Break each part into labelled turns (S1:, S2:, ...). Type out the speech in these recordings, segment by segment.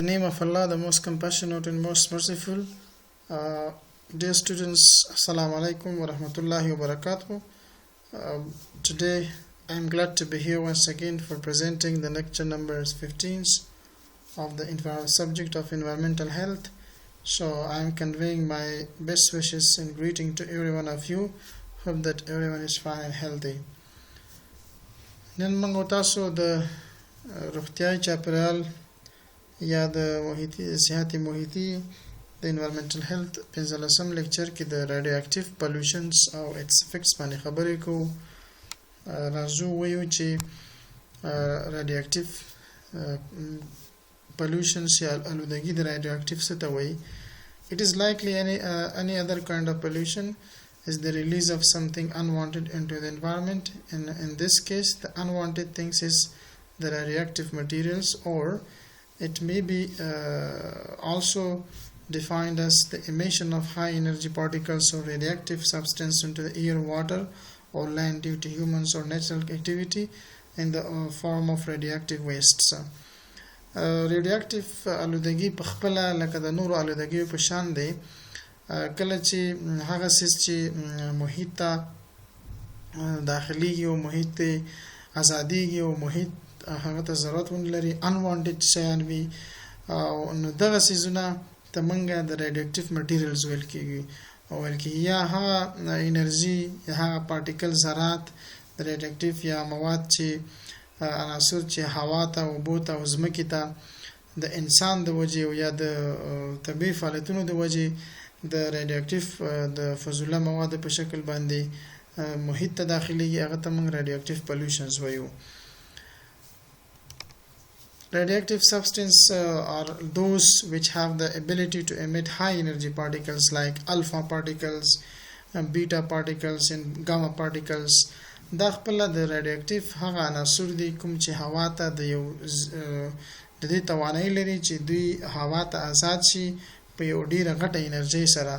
S1: In the name of Allah, the most compassionate and most merciful. Dear students, Assalamu alaikum wa rahmatullahi wa barakatuh. Today I am glad to be here once again for presenting the lecture number 15 of the subject of environmental health. So I am conveying my best wishes and greeting to every one of you. Hope that everyone is fine and healthy. نن موږ تاسو د روغتیاي چاپیریال یا د محیطي صحت محیطي د environmental health پنځلسم لیکچر کې د radioactive pollutions او its effects باندې خبرې کوو. راځو وایو چې radioactive pollutions یا الودګي د radioactive څه ته وایي. It is likely any other kind of pollution is the release of something unwanted into the environment. In this case, the unwanted things is the radioactive materials, or it may be also defined as the emission of high energy particles or radioactive substance into the air, water, or land due to humans or natural activity in the form of radioactive wastes. Radioactive aludagi په خپل لکه د نورو aludagi په شان دی. کله چې هغه سیس چې محیط ته داخليږي او محیط ته ازاديږي او محیط هغه ته ضرورت ونلري unwanted شیان وي او نو دغه سيزونه ته منګه د radioactive materials ویل کېږي او ویل کېږي یا هغه انرژي یا هغه پارټیکل ذرات د radioactive یا مواد چې عناصر چې هوا ته او اوبو ته او ځمکې ته د انسان د وجې او یا د طبیعي فعالیتونو د وجې د radioactive د فضوله مواد په شکل باندې محیط ته داخليږي هغه ته موږ radioactive pollutions وایو. Radioactive substances are those which have the ability to emit high energy particles like alpha particles, beta particles and gamma particles. دا خپل د radioactive هغه عناصر دي کوم چې هوا ته د یو د دې توانایي لري چې دوی هوا ته آزاد شي په یو ډیره غټه انرژي سره،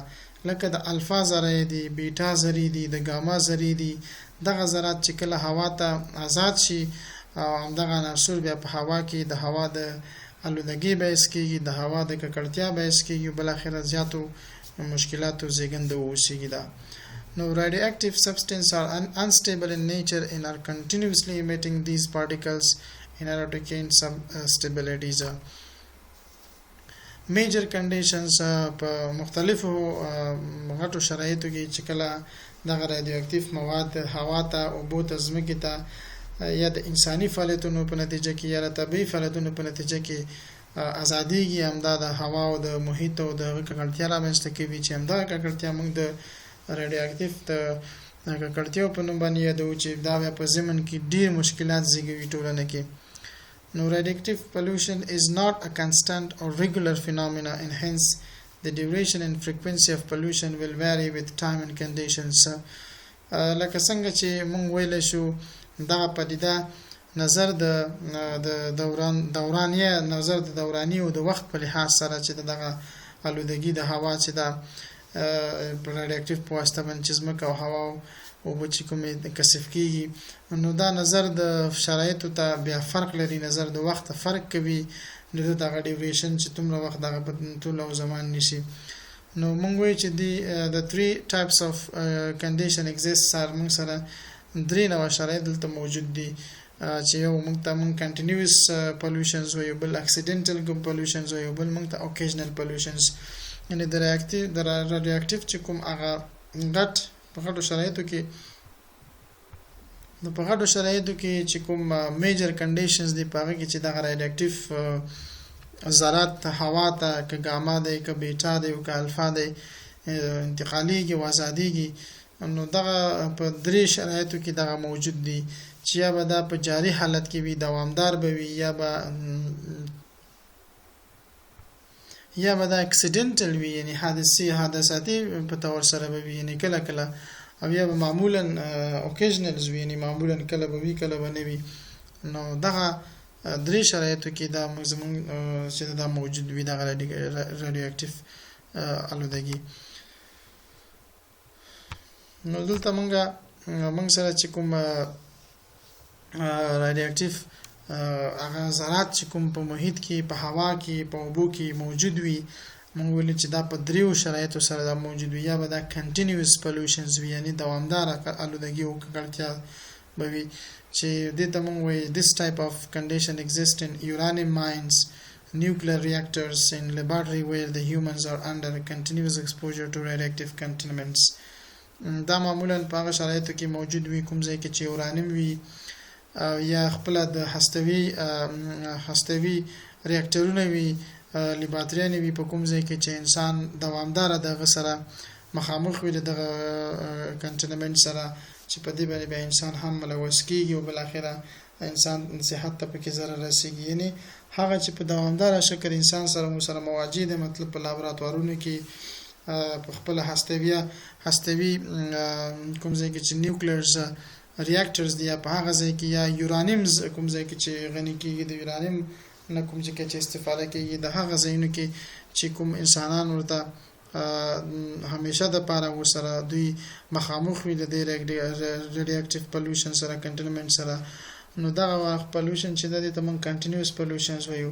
S1: لکه د الفا ذرې دي، بیټا ذرې دي، د ګاما ذرې دي. دغه ذرات چې کله هوا ته آزاد شي او دغه عناصر بیا په هوا کې د هوا د الودګۍ باعث کېږي، د هوا د ککړتیا باعث کېږي، بل اخر زیاتو مشکلاتو زیږنده وشيږي. دا نو radioactive substances are unstable in nature and are continuously emitting these particles in order to gain some stability. Major conditions په مختلفو غټو شرایطو کې چې کله دغه radioactive مواد هوا ته اوبو ته ځمکې ته یا د انساني فعالیتونو په نتیجه کې یا د طبیعي فعالیتونو په نتیجه کې ازاديږي، همدا د هوا او د محیط او د ککړتیا رامنځته کوي چې همدا ککړتیا موږ د radioactive د ککړتیا په نوم باندې یادوو چې دا بیا په ضمن کې ډېر مشکلات زیږوي ټولنه کې. No, radioactive pollution is not a constant or regular phenomena, and hence the duration and frequency of pollution will vary with time and conditions. لکه څنګه چې موږ ویل شو دا پدیده نظر د دوراني او د وخت په لحاظ سره چې دغه الودګي د هوا چې دا radioactive په واسطه باندې ځمکه او هوا او چې کومې کثیف کیږي، نو دا نظر د شرایطو ته بیا فرق لري، نظر د وخت فرق کوي، نو دغه ډیوریشن چې تومره وخت دغه په ټول او زمان نشي. نو موږ وایو چې the three types of condition exists are موږ سره درې نوع شرایط دلته موجود دي چې یو موږ ته continuous pollutions وایو، بل accidental pollutions وایو، بل موږ ته occasional pollutions. یعنی د radioactive چې کوم هغه غټ په غټو شرایطو کې نو په غټو شرایطو کې چې کوم میجر کنډیشنز دي په هغه کې چې دغه radioactive ذرات هوا ته که ګاما دی که بیټا دی او که الفا دی انتقالیږي او ازاديږي، نو دغه په درې شرایطو کې دغه موجود دي چې یا به دا په جاري حالت کې وي، دوامدار به وي، یا به دا accidental وي، یعنی حادثاتي په تور سره به وي، یعنی کله کله، او یا به معمولا occasionals وي، یعنی معمولا کله به وي کله به نه وي. نو دغه درې شرایطو کې دا زموږ چې دا موجود وي دغه radioactive الودګي. نو دلته موږ سره چې کوم radioactive هغه ذرات چې کوم په محیط کې په هوا کې په اوبو کې موجود وي موږ ویل چې دا په دریو شرایطو سره دا موجود وي یا به دا کنټینیوس پولوشنز وي یعنی دوامداره الودګي او ککړتیا به وي چې دې ته موږ وایي this type of condition exists in uranium mines nuclear reactors in laboratory where the humans are under continuous exposure to radioactive contaminants دا معمولا په هغه شرایطو کې موجود وي کوم ځای کې چې یورانیم وي یا خپل د هستوي ریاکټرونه وي لیبارټریانې وي په کوم ځای کې چې انسان دوامداره دغه سره مخامخ وي دغه کنټینمنت سره چې په دې باندې به انسان هم ملوث کیږي او بل اخره انسان صحت ته پکې ضرر رسیږي یعنی هغه چې په دوامداره شکل انسان سره مواجه دي مطلب په لابراتوارونو کې په خپل هستوي کوم ځای کې چې نیوکلیرز ریاکټرز دی په هغه ځای کې یا یورانیمز کوم ځای کې چې غني کیږي د یورانیم نه کوم ځای کې چې استفاده کیږي د هغه ځایونو کې چې کوم انسانان ورته همیشه د پاره ورسره دوی مخامخ وي د ریډیاکټیو پولوشن سره کنټینمنت سره نو دا پولوشن چې د دې موږ کنټینیوس پولوشنز وایو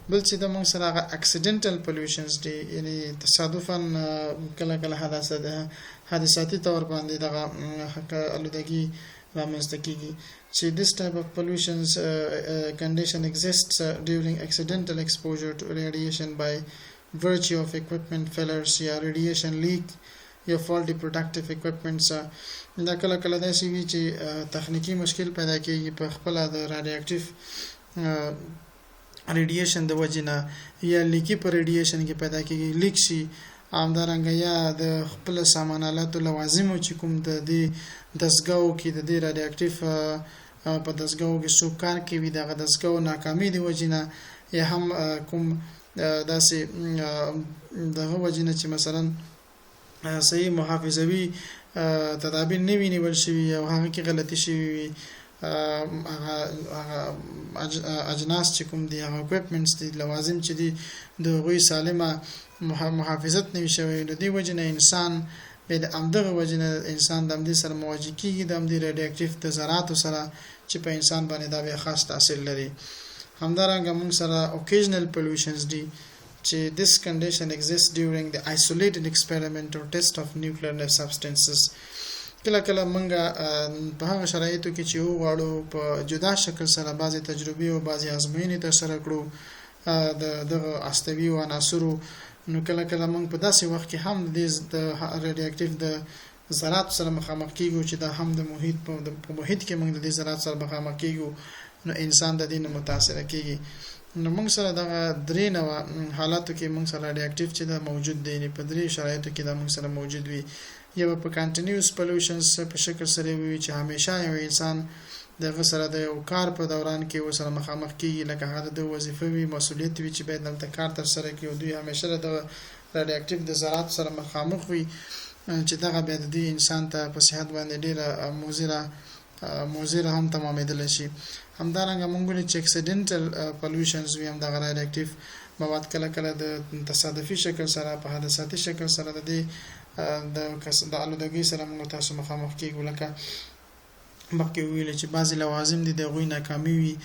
S1: بل چې د موږ سره اکسیډنټل پولوشنز دي یعنی تصادفاً کله کله حادثاتي تور باندې دغه الودګي رامنځته کیږي چې this type of pollutions condition exists during accidental exposure to radiation by virtue of equipment failures یا radiation leak یا faulty protective equipment دا کله کله داسې وي چې تخنیکی مشکل پیدا کیږي په خپل د رادیواکټیو ریډیشن د وجنه یا لیکی پر ریډیشن کې پیدا کیږي لیک شي همدارنګه یا د خپل سامانالاتو لوازمو چې کوم د دې دستګاو کې د دې رادیواکټیو په دستګاو کې څوک کار کوي دغه دستګاو ناکامي دی وجنه یا هم کوم داسې دغه وجنه چې مثلا صحیح محافظوي تدابیر نه ویني ول شي او هغه کې غلطي شي اجناس چې کوم دي هغه اکوپمنټس دي لوازم چې دي د غوي سالمه محافظت نه شوی نو دی وجنه انسان به د امدغه وجنه انسان د امدي سره مواجه کیږي د امدي ریډیاکټیو د ذرات سره چې په انسان باندې دا به خاص تاثیر لري همدارنګه موږ سره اوکیژنل پولوشنز دي چې this condition exists during the isolated experiment or test of nuclear substances کله کله منګه په هغه شرایطو کې چې وغواړو په جدا شکل سره بعضی تجربې او بعضی آزموینې تر سره کړو دغه استوي او عناصرو نو کله کله موږ په داسې وخت کې هم د ریډیاکټیو د ذرات سره مخامخ کیږو چې دا هم د محیط په محیط کې موږ د دې ذرات سره مخامخ کیږو نو انسان د دې نه متاثر کیږي نو موږ سره دغه درې نو حالاتو کې موږ سره ریډیاکټیو چې دا موجود دی په درې شرایطو کې دا موږ سره موجود وي یو په کنټینیوس پولوشنز په شکل سره وي چې همیشه یو انسان دغه سره د یو کار په دوران کې وسره مخامخ کیږي لکه هغه د وظیفه وي مسولیت وي چې باید دلته کار تر سره کوي دوی همیشه د ریډیاکټیو د ذرات سره مخامخ وي چې دغه به د انسان ته په صحت باندې ډیره موزره هم تمامېدل شي همدارنګه موږ له اکسیډنټل پولوشنز وي هم د ریډیاکټیو مواد کله کله د تصادفي شکل سره په حادثاتي شکل سره د الودګي سره موږ تاسو مخامخ کیږو لکه مخکې ویل چې بعضی لوازم دي د غوي ناکامي وي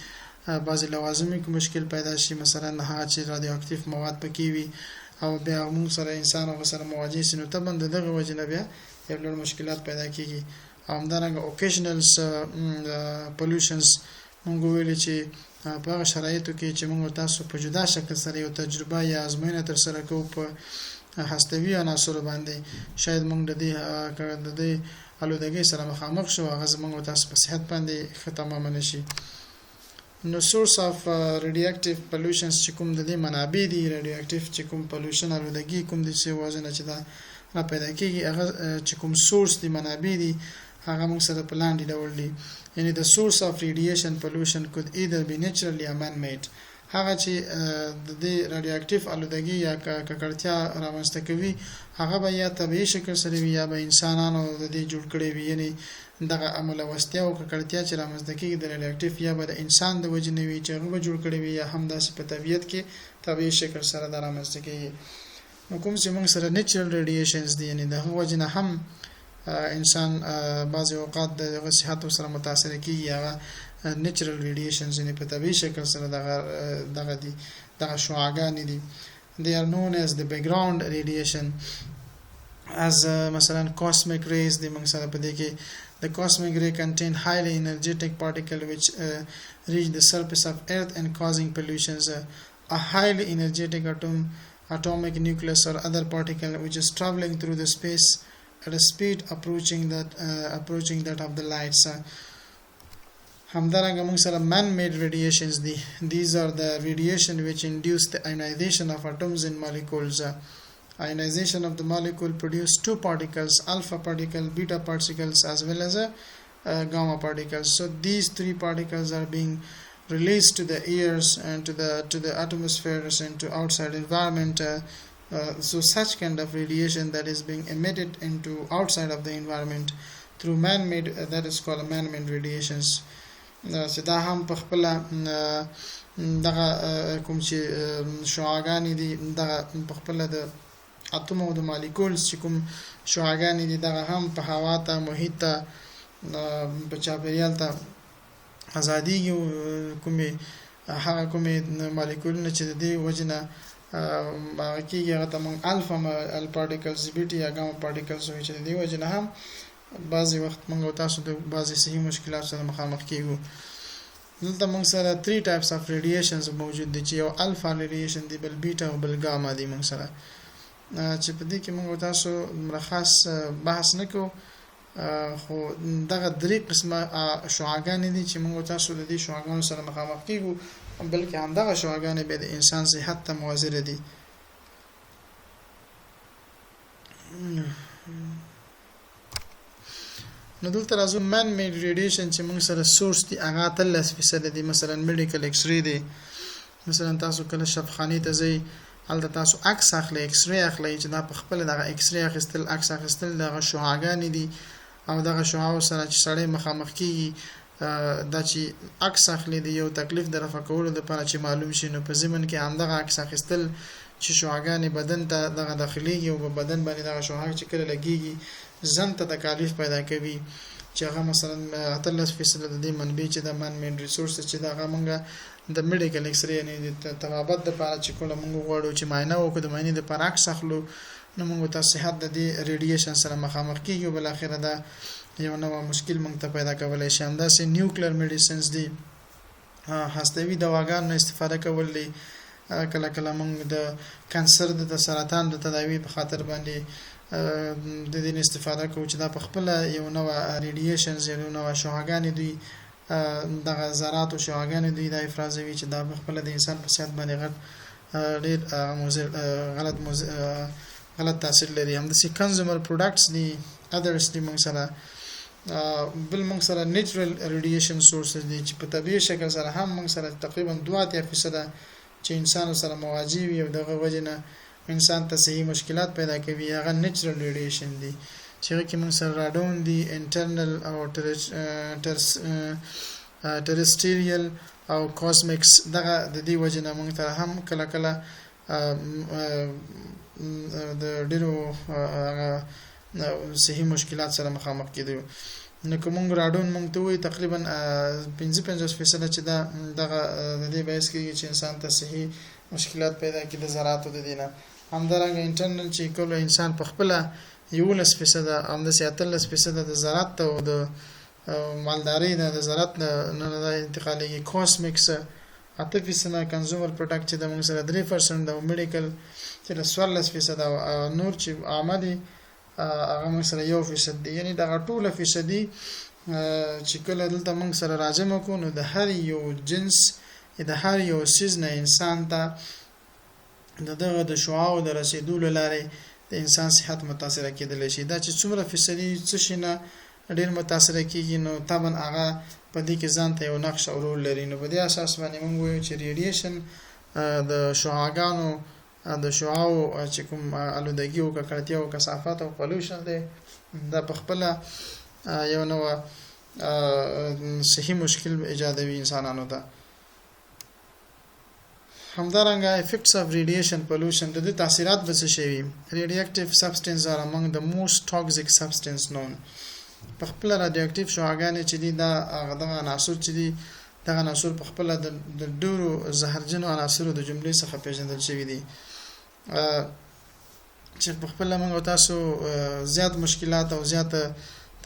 S1: بعضی لوازم کې مشکل پیدا شي مثلا هغه چې رادیواکټیو مواد پکې وي او بیا موږ سره انسان او سره مواجه شي نو تبند دغه وجنه بیا یو لوړ مشکلات پیدا کیږي همدارنګه اوکیژنلز پولوشنز موږ ویل چې په هغه شرایطو کې چې موږ تاسو په جدا شکل سره یو تجربه یا آزموینه تر سره کوو په هستوي عناصر باندې شاید موږ د دې الودګي سره مخامخ شو هغه زموږ تاسو په صحت باندې ختمه منشي نو سورس اف ریډیاکټیو پولوشنز چې کوم د دې منابع دي ریډیاکټیو چې کوم پولوشن الودګي کوم د څه وزن چې دا را پیدا کیږي هغه چې کوم سورس دي منابع دي هغه موږ سره په لاندې ډول دي یعنی the source of radiation pollution could either be naturally or man-made هغه چې د دې رادیواکټیو الودګي یا ککړتیا رامنځته کوي هغه به یا طبيعي شکل سره وي یا به انسانانو د دې جوړ کړي وي یعنی دغه عمل واستیا او ککړتیا چې رامنځته کیږي د رادیواکټیو یا به د انسان د وجنه وي چې هغه جوړ کړي وي یا هم داسې په طبيعت کې طبيعي شکل سره رامنځته کیږي نو کوم چې موږ سره نیچرل ریډیشنز دي یعنی دغه وجنه هم انسان بعض اوقات د صحت سره متاثر کیږي هغه natural radiations یعنی په طبیعي شکل سره دغه شعاعګانې دي. They are known as the background radiation as مثلا cosmic rays دی موږ سره په دې کې the cosmic ray contain highly energetic particle which reach the surface of earth and causing pollutions. A highly energetic atomic nucleus or other particle which is traveling through the space at a speed approaching that of the lights. همدارنګه موږ سره man-made radiations دي. These are the radiation which induce the ionization of atoms in molecules. Ionization of the molecule produce two particles, alpha particle, beta particles, as well as gamma particles. So these three particles are being released to the ears and to the atmospheres and to outside environment. So such kind of radiation that is being emitted into outside of the environment through man-made, that is called man-made radiations. چې دا هم په خپل دغه کوم چې شعاعګانې دي دغه په خپل د اتوم او د مالیکولز چې کوم شعاعګانې دي دغه هم په هوا ته محیط ته په چاپیریال ته ازادیږي هغه کومې مالیکولونه چې د دې وجه نه هغه کېږي هغه ته موږ الفا پارټیکلز بیټا یا ګاما پارټیکلز وایي چې د دې وجه نه هم بعضی وخت موږ تاسو د بعضی صحي مشکلات سره مخامخ کیږو. دلته موږ سره 3 types of radiations موجود دي چې یو الفا radiation دی بل بیټا او بل ګاما دی موږ سره چې په دې کې موږ تاسو مرخص بحث نکو خو دغه درې قسمه شعاعګانې دي چې موږ تاسو د دې شعاعګانو سره مخامخ کیږو بلکې همدغه شعاعګانې به د انسان صحت ته مؤثر دي. نو دلته راځو man made radiation چې موږ سره سورس دي هغه 13% دي. مثلا میډیکل ایکس ری دی، مثلا تاسو کله شفاخانه ته ځئ هلته تاسو عکس اخلي ایکس ری اخلي چې دا په خپل دغه ایکس ری اخیستل عکس اخیستل دغه شعاعګانې دي او دغه شعاع سره چې سړی مخامخ کیږي دا چې عکس اخلي دی یو تکلیف در رفع کولو لپاره چې معلوم شي نو په ضمن کې همدغه عکس اخیستل چې شعاعګانې بدن ته دغه داخليږي او په بدن باندې دغه شعاع چې کله لګيږي ځان ته تکالیف پیدا کوي چې هغه مثلا 13% د دې منبع چې د man made resource چې دا هغه مونږه د میډیکل ایکس ری نه د تبابت د لپاره چې کوله مونږ غواړو چې معاینه وکړو د معاینې د لپاره عکس اخلو نو مونږ ته صحت د دې ریډیشن سره مخامخ کیږي بل اخره دا یو نو مشکل مونږ ته پیدا کولای شي. همداسې نیوکلیر میډیسنز دي هستوي دواګانو استفاده کول دي کله کله مونږ د کانسر د سرطان د تداوی په خاطر باندې د دې استفاده کوو چې دا په خپل یو نوع ریډیشنز یو نوع شعاعګانې دي دغه ذرات او شعاعګانې دي د افرازوي چې دا په خپل د انسان په صحت باندې ډېر غلط تاثیر لري. همداسې کنزیومر پروډکټس دي اذرز دي موږ سره بل موږ سره نیچرل ریډیشن سورسز دي چې په طبیعي شکل سره هم موږ سره تقریبا 2% چې انسان سره مواجه وي او دغه وجنه انسان ته صحي مشکلات پیدا کوي هغه نیچرل ریډیشن دي چې هغه کې موږ سره راډون دي انټرنل او ټرسټریال او کاسمیکس دغه د دې وجنه موږ ته هم کله کله د ډیرو صحي مشکلات سره مخامخ کیدو. نو کوم راډون موږ ته وي تقریبا 55% چې دغه د دې بحث کې چې انسان ته صحي مشکلات پیدا کړي د ذراتو د دینه همدارنګه انټرنل چې کول انسان په خپل 11% هم د 13% د ذرات ته او د مالداري د ذرات نه انتقالي کاسمیکس 8% کنزیومر پروډکټ چې د موږ سره 3% د میډیکل چې 14% او نور چې عامه هغه موږ سره 1% دي یعنی دغه ټوله فیصدي چې کله دلته موږ سره راځم کو نو د هر یو جنس د هر یو سیز نه انسان ته دغه د شعاع او د رسیدولو لارې د انسان صحت متاثر کېدل شي. دا چې څومره فیصدي څه شي نه ډېر متاثر کیږي نو طبعا هغه په دې کې ځان ته یو نقش او رول لري. نو په دې اساس باندې موږ وایو چې ریډیشن د شعاعګانو د شعاع چې کوم الودګي او ککړتیا او کثافات او پولوشن دی دا په خپل یو نو صحي مشکل ایجادوي انسانانو ته. همدارنګه effects of radiation pollution د تاثیرات به څه شي؟ Radioactive substances are among the most toxic substances known. په خپل رادیواکټیو شعاعګانې چې دي دا دغه عناصر چې دي دغه عناصر په خپل د ډورو زهرجنو عناصرو د جملې څخه پیژندل شوي دي چې په خپل موږ تاسو زیات مشکلات او زیات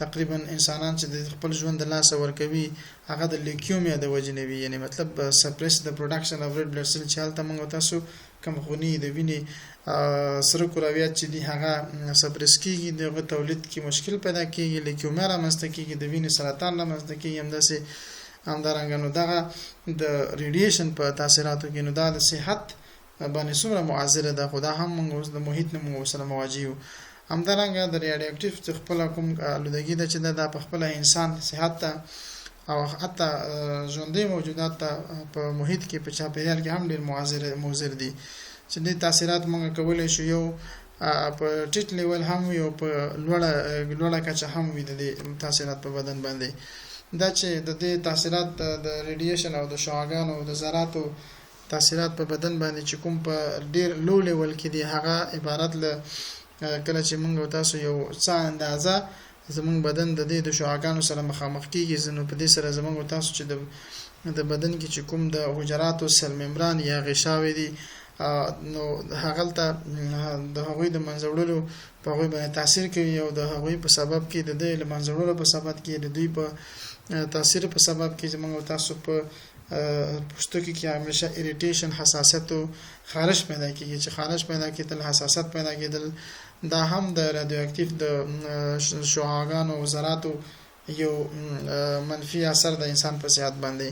S1: تقریبا انسانان چې د خپل ژوند د لاسه ورکوي هغه د لیکیومیا د وجنوي یعنی مطلب سپریس د پروډکشن اف ریډ بلډ سیل چې حالت موږ تاسو کم خونی د وینې سره کرویات چې دی هغه سپریس کیږي دغه تولید کې مشکل پیدا کیږي لیکیومیا رامنځته کیږي د وینې سرطان رامنځته کیږي همداسې همدارنګه نو دغه د ریډیشن په تاثیراتو کې نو دا د صحت باندې څومره مؤثره ده خدا هم موږ اوس د محیط نه موږ سره مواجه یو همدارنګه د ریډیواکټیو څخه خپل کوم آلودګي ده چې د خپل انسان صحت ته او حتی ژوندۍ موجودات ته په محیط کې په چاپیریال کې هم ډېر مؤثر دي چې د تاثیرات موږ کولای شو یو په ټیټ لیول هم یو په لوړه کچه هم وي د تاثیرات په بدن باندې دا چې د دې تاثیرات د ریډیشن او د شعاعګانو او د ذراتو تاثیرات په بدن باندې چې کوم په ډیر لو لیول کې دی هغه عبارت له کله چې موږ تاسو یو څه اندازه زموږ بدن د دې د شعاعګانو سره مخامخ کیږي زنو په دې سره زموږ تاسو چې د بدن کې چې کوم د حجراتو سل ممبران یا غشاوې دي نو هغه ته د هغوی د منځوړلو په هغوی باندې تاثیر کوي او د هغوی په سبب کې د دې منځوړلو په سبب کې د دوی په تاثیر په سبب کې زموږ تاسو په پوستکي کې همیشه اریټیشن حساسیت او خارش پیدا کیږي چې خارش پیدا کېدل حساسیت پیدا کېدل دا هم د رادیواکټیو د شعاعګانو او ذراتو یو منفي اثر د انسان په صحت باندې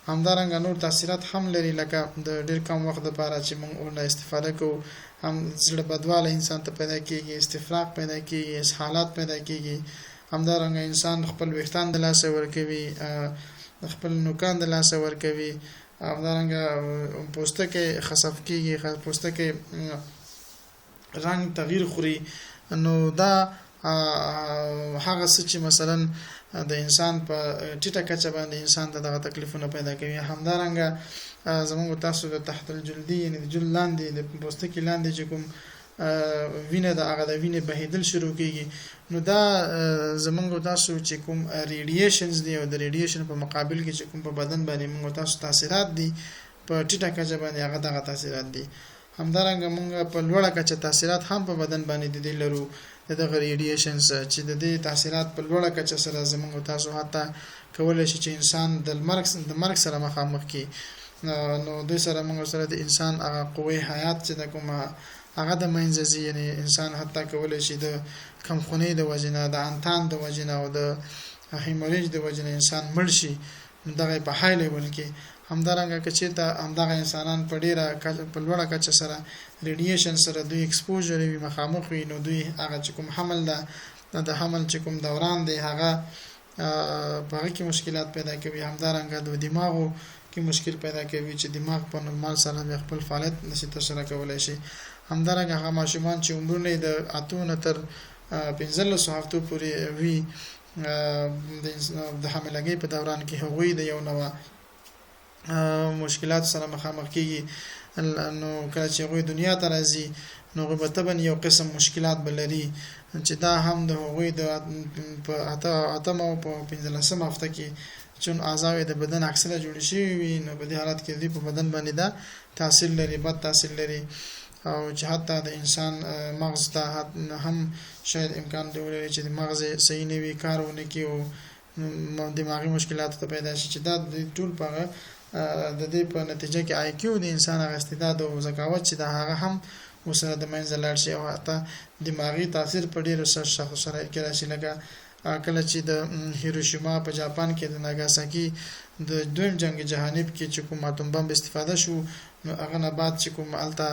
S1: همدارنګه نور تاثیرات هم لري لکه د ډیر کم وخت لپاره چې موږ ورنه استفاده کوو هم زړه بدواله انسان ته پیدا کیږي استفراغ پیدا کیږي اسهالات پیدا کیږي همدارنګه انسان خپل ویښتان د لاسه ورکوي خپل نوکان د لاسه ورکوي همدارنګه پوستکی خصف کیږي پوستکی رنگ تغییر خوري نو دا هغه څه چې مثلا د انسان په ټیټه کچه باندې انسان ته دغه تکلیفونه پیدا کوي همدارنګه زموږ تاسو د تحت الجلدی یعنی د جلد لاندې د پوستکي لاندې چې کوم وینه د هغه د وینې بهیدل شروع کیږي نو دا زمونږ تاسو چې کوم ریډیشنز دی او د ریډیشن په مقابل کې چې کوم په بدن باندې موږ تاسو تاثیرات دي په ټیټه کچه باندې هغه دغه تاثیرات دي همدارنګه موږ په لوړه کچه تاثیرات هم په بدن باندې دي لرو دغه ریډیشنز چې د دې تاثیرات په لوړه کچه سره زمونږ تاسو حتی کولای شي چې انسان د مرګ سره مخامخ کی نو د سره موږ سره د انسان هغه قوي حیات چې د کومه هغه د منځزي یعنی انسان حتی کولای شي د کمخونی د وجنه د انتان د وجنه او د هیموریج د وجنه انسان مړ شي دغه په هاي لیول کې همدارنګه کچې ته همدغه انسانان په ډیره په لوړه کچه سره ریډیشن سره دوی ایکسپوژر وي مخامخ وي نو دوی هغه چې کوم حمل ده د حمل چې کوم دوران دی هغه په هغه کې مشکلات پیدا کوي همدارنګه د دماغو کې مشکل پیدا کوي چې دماغ په نورمال سره خپل فعالیت نشي ترسره کولای شي همدارنګه هغه ماشومان چې عمرونه د اتونه تر 15 هفتو پورې وي د حاملګۍ په دوران کې هغوی د یو نوع مشکلات سره مخامخ کیږي نو کله چې هغوی دنیا ته راځي نو هغوی به یو قسم مشکلات بلري چې دا هم د هغوی د په اتم او په 15 هفته کې چون اعضاء د بدن اکثره جوړ شي وي نو په دې حالت کې د په بدن باندې دا تاثیر لري بد تاثیر لري او چې حتی د انسان مغز ته هم شاید امکان دی ولري چې د مغز صحیح نه وي کارونه کوي او دماغي مشکلات ته پیدا شي چې دا د ټول په د دې په نتیجه کې آی کیو د انسان هغه استعداد او ذکاوت چې دا هغه هم وسره د منځ لاړ شي او حتی دماغي تاثیر په ډیرو شخص سره کې راشي لکه کله چې د هیروشیما په جاپان کې د ناګاساکي د دویم جنگ جهانی کې چې کوم اتم بم استفاده شو نو هغه نه بعد چې کوم الته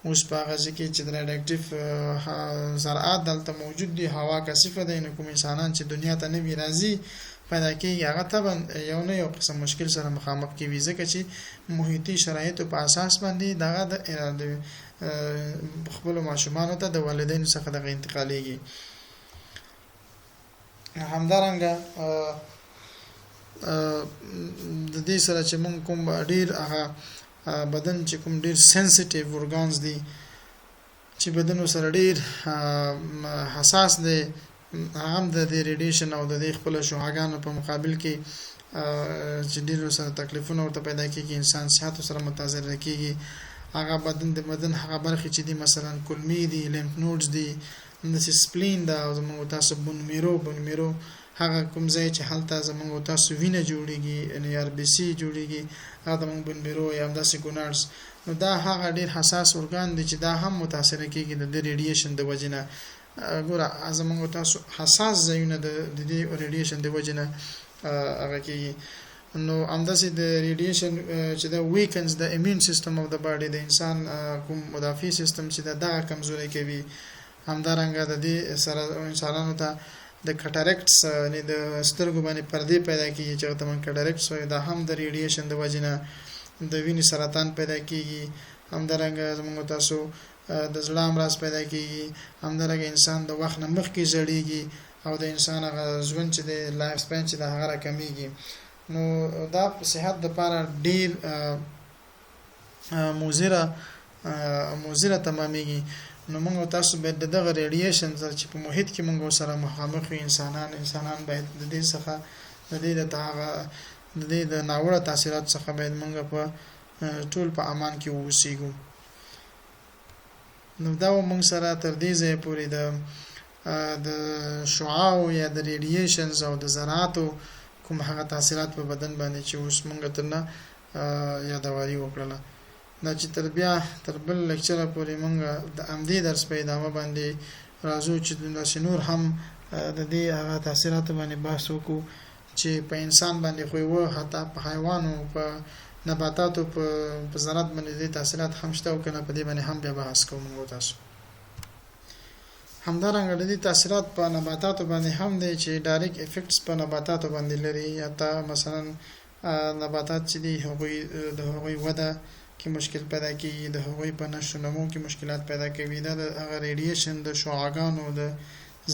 S1: اوس په هغه کې چې د ریډیواکټیو ذرات دلته موجود دي هوا کثیفه ده نو کوم انسانان چې دنیا ته نه وی راځي پیدا کېږي هغه طبعا یو قسم مشکل سره مخامخ کیږي ځکه چې محیطي شرایطو په اساس باندې دغه د اراده خپل ماشومان ته د والدینو څخه دغه انتقالېږي همدارنګه د دې سره چې موږ کوم ډیر هغه بدن چې کوم ډیر سنسټیو اورګانز دي چې بدن سره ډیر حساس دي هم د ریډیشن او د خپل شعاعانو په مقابل کې چې ډیرو سره تکلیفونه ورته پیدا کیږي انسان صحت سره متاثر کیږي هغه بدن هغه برخې چې دي مثلا کولمې دي لیمف نودز دي د سپلین دا زموږ تاسو بون میرو هغه کوم ځای چې هلته زموږ تاسو وینه جوړیږي ان ار بي سي جوړیږي هغه د بون میرو یا داسې ګونارز نو دا هغه ډیر حساس ارګان دي چې دا هم متاثر کیږي د ریډیشن د وجنه ګوره زموږ تاسو حساس ځایونه د دې ریډیشن د وجنه هغه کیږي نو همداسې د ریډیشن چې دا ویکنز د ایمون سیستم اف د باډي د انسان کوم مدافع سیستم چې دا کمزوري کوي همدارنګه د دې سره انسانانو ته د کټاریکټس نه د سترګو باندې پردې پیدا کیږي چې ته من کټاریکټس وي دا هم د ریډیشن د وجنه د وینې سرطان پیدا کیږي همدارنګه زموږ تاسو د زړه امراض پیدا کیږي همدارنګه انسان د وخت نه مخکې زړیږي او د انسان هغه ژوند چې د لایف سپین چې د هغه کمیږي نو دا په صحت د لپاره ډیر موزره تمامېږي نو موږ تاسو به دغه ریډیشن چې په محیط کې موږ سره مخامخ انسانان باید د دې څخه د دې د ناوړه تاثیرات څخه باید موږ په ټول په امان کې اوسېږو نو دا موږ سره تر دې ځای پورې د شعاع یا د ریډیشنز او د ذراتو کوم هغه تاثیرات په بدن باندې چې اوس موږ ترنه یادواري وکړه دا چې تر بل لیکچر پورې موږ د امدی درس په ادامه باندې راځو چې د نور هم د دې هغه تاثیرات باندې بحث وکړو چې په انسان باندې خو و حتی په حیوانو په نباتاتو په زراعت باندې د تاثیرات هم شته او کنه په دې باندې هم بیا بحث کوو تاسو همدارنګه د دې تاثیرات په نباتاتو باندې هم دي چې ډایرکټ افیکټس په نباتاتو باندې لري یا تا مثلا نباتات چې دي هغوی وده کې مشکل پیدا کوي د هغوی په نشو نمو کې مشکلات پیدا کوي دا د هغه ریډیشن د شعاعانو د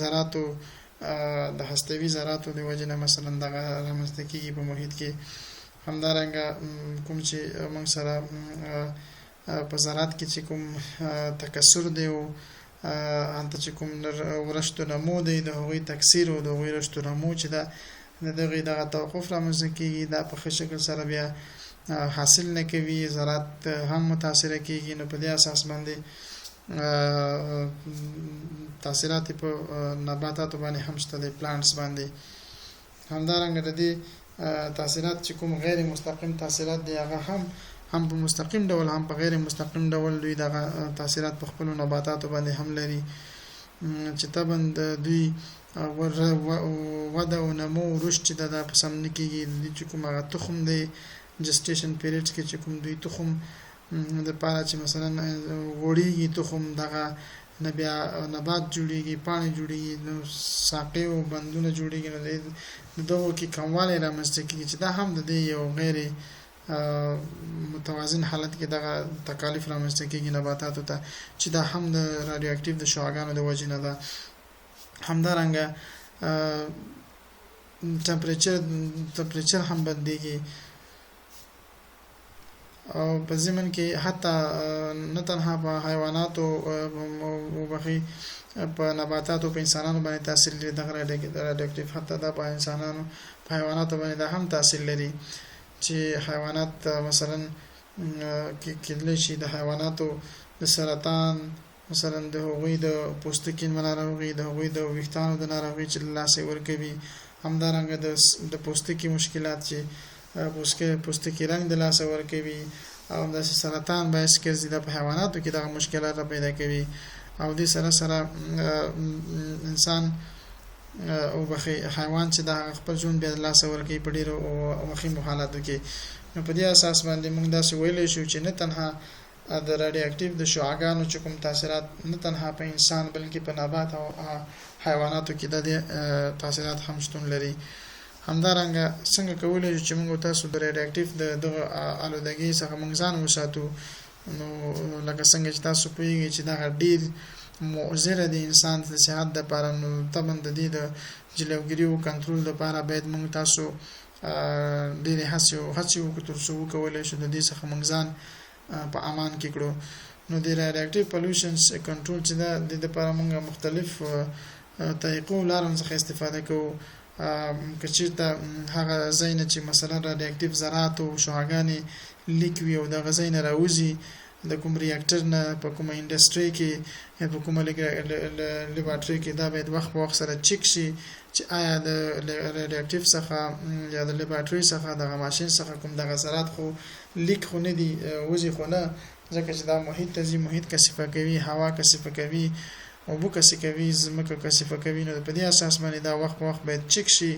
S1: ذراتو د هستوي ذراتو د وجنه مثلا دغه رامنځته کیږي په محیط کې همدارنګه کوم چې موږ سره په ذرات کې چې کوم تکثر دی او انت چې کوم ورشتو نمو دی د هغوی تکثیر او د هغوی رشتو نمو چې دغه توقف رامنځته کیږي دا په ښه شکل سره بیا حاصل نه کوي زراعت هم متاثر کیږي نو په دې اساس باندې تاثیرات په نباتاتو باندې هم شته د پلانټس باندې همدارنګه د دې تاثیرات چې کوم غیر مستقیم تاثیرات دی هغه هم په مستقیم ډول هم په غیر مستقیم ډول دوی دغه تاثیرات په خپل نباتاتو باندې هم لري چې طبعا د دوی وده او نمو رشد چې د پسم نکېږي چې کوم هغه تخم دی جسټیشن پیریډز کې چې کوم دوی تخم د پاره چې مثلا وړيږي تخم دغه بیا نبات جوړیږي پانی جوړیږي نو ساقې او بندونه جوړیږي نو دغه کې کمواله رامنځته کیږي چې دا هم د یو غیر متوازن حالت کې دغه تکالیف رامنځته کیږي نباتاتو ته چې دا هم د رادیو اکټیو د شعاعانو د وجې نه ده همدارنګه ټمپریچر هم بدلیږي او په زمن کې حتی نه تنها په حیواناتو او بخي په نباتاتو په انسانانو باندې تاثیر لري دغه رادیواکټیو حتی دا په انسانانو په حیواناتو باندې دا هم تاثیر لري چې حیوانات مثلا کېدلی شي د حیواناتو د سرطان مثلا د هغوی د پوستکي ناروغي د هغوی د ویښتانو د ناروغي چې لاسه ورکوي همدارنګه د پوستکي مشکلات چې پوستکي رنگ د لاسه ورکوي او د سرطان باعث ګرځي د حیواناتو کې دغه مشکلات پیدا کوي او د سره انسان او بخي حیوان چې د خپل ژوند به لاسه ورکوي په ډیرو مخیم حالاتو کې نو په دې اساس باندې موږ دا ویلې شو چې نه تنها د رادیو اکټیو د شعاعانو چې کوم تاثیرات نه تنها په انسان بلکې په نبات او حیواناتو کې د تاثیرات هم شتون لري همدارنګه څنګه کولای شو چې موږ تاسو د رادیو اکټیو د آلودګۍ څخه موږ ځان وساتو نو لکه څنګه چې تاسو پوهیږئ چې دا ډیر مؤثر دی انسان د صحت لپاره نو طبعا د دې د جلوګیری او کنټرول لپاره باید موږ تاسو ډیر هڅه وکړو ترڅو وکولای شو د دې څخه موږ ځان په امان کې کړو نو د رادیواکټیو پولیوشنز کنټرول چې د لپاره موږ مختلف طریقو لارم څخه استفاده کوو که چیرته هغه ځای نه چې مثلا رادیواکټیو ذرات او شعاعګانې لیک وي او دغه ځای نه راوځي د کوم ریاکټر نه په کومه انډستری کې یا په کومه لیبارټری کې دا باید وخت په وخت سره چک شي چې آیا د رادیواکټیو څخه یا د لیبارټری څخه دغه ماشین څخه کوم دغه ذرات خو لیک خو نه دي وځي خو نه ځکه چې دا محیط ته ځي محیط کثیفه کوي هوا کثیفه کوي اوبه کثیفه کوي ځمکه کثیفه کوي نو په دې اساس باندې دا وخت په وخت باید چک شي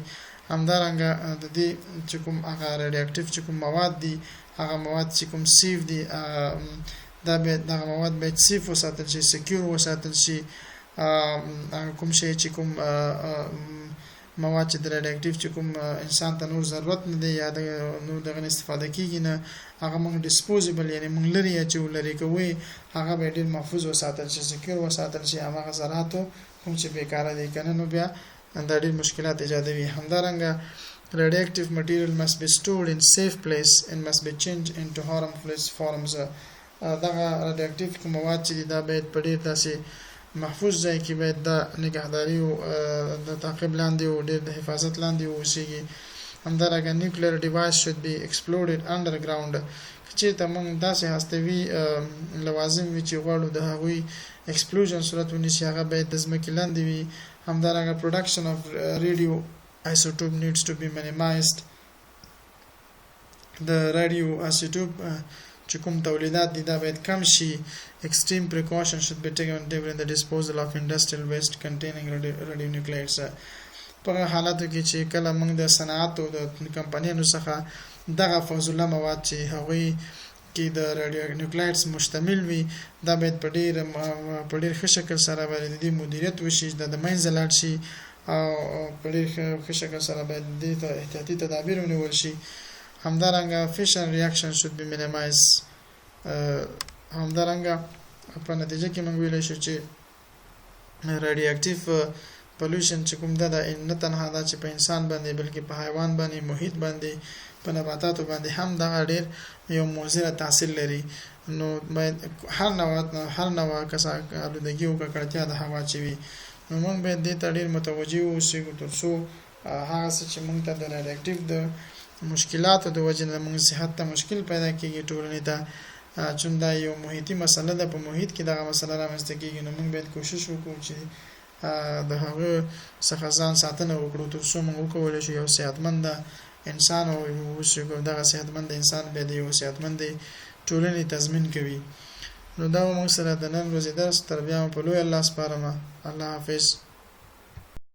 S1: همدارنګه د دې چې کوم هغه رادیواکټیو چې کوم مواد دي هغه مواد چې کوم سیف دي دا به دغه مواد باید سیف وساتل شي سکیور وساتل شي کوم شی چې کوم مواد چې د رادیواکټیو چې کوم انسان ته نور ضرورت نه دی یا نور دغه استفاده کیږي نه هغه موږ ډیسپوزیبل یعنی موږ لري چې لري کوي هغه به ډیر محفوظ وساتل شي سکیور وساتل شي هغه ذراتو کوم چې بیکاره دي کنه نو بیا دا ډیر مشکلات ایجادوي همدارنګه radioactive material must be stored in safe place and must be changed into harmless forms دغه رادیواکټیو کوم مواد چې دا باید په ډیر داسې محفوظ ځای کې باید د نگهداري او د تعقیب لاندې او د حفاظت لاندې اوسېږي همدارنګه nuclear device should be exploded underground چې تمام داسې هستوي لوازم وي چې غواړو د هغوی explosion صورت ونیسي هغه باید د ځمکې لاندې وي همدارنګه production of radio isotope needs to be minimized د radio isotope چې کوم تولیدات دي دا باید کم شي extreme precautions should be taken during the disposal of industrial waste containing radionuclides په حالاتو کې چې کله موږ د صنعت او د کمپنیانو څخه دغه فضله مواد چې هغوی کې د رادیونیوکلایډز مشتمل وي دا باید په ډیر ښه شکل سره باید د مدیریت وشي د منځه لاړ شي او په ډیر ښه شکل سره باید د احتیاطي تدابیر ونیول شي همدارنګه fission reaction should be minimized همدارنګه په نتیجه کې موږ ویلی شو چې رادیواکټیو پولوشن چې کوم ده نه تنها دا چې په انسان باندې بلکې په حیوان باندې محیط باندې په نباتاتو باندې هم دغه ډیر یو مضر تاثیر لري نو باید هر نوع آلودګي او ککړتیا د هوا چې وي نو موږ باید دې ته ډیر متوجه اوسو ترڅو هغه څه چې موږ ته د رادیواکټیو د مشکلاتو د وجې نه موږ صحت ته مشکل پیدا کیږي ټولنې ته چون دا یو محیطي مسله ده په محیط کې دغه مسله رامنځته کیږي نو موږ باید کوشش وکړو چې د هغه څخه ځان ساتنه وکړو ترڅو موږ وکولی شو یو صحتمند انسان او دغه صحتمند انسان به د یو صحتمند ټولنې تضمین کوي نو دا موږ سره د نن ورځې درس تر بیا په لوی الله سپارم الله حافظ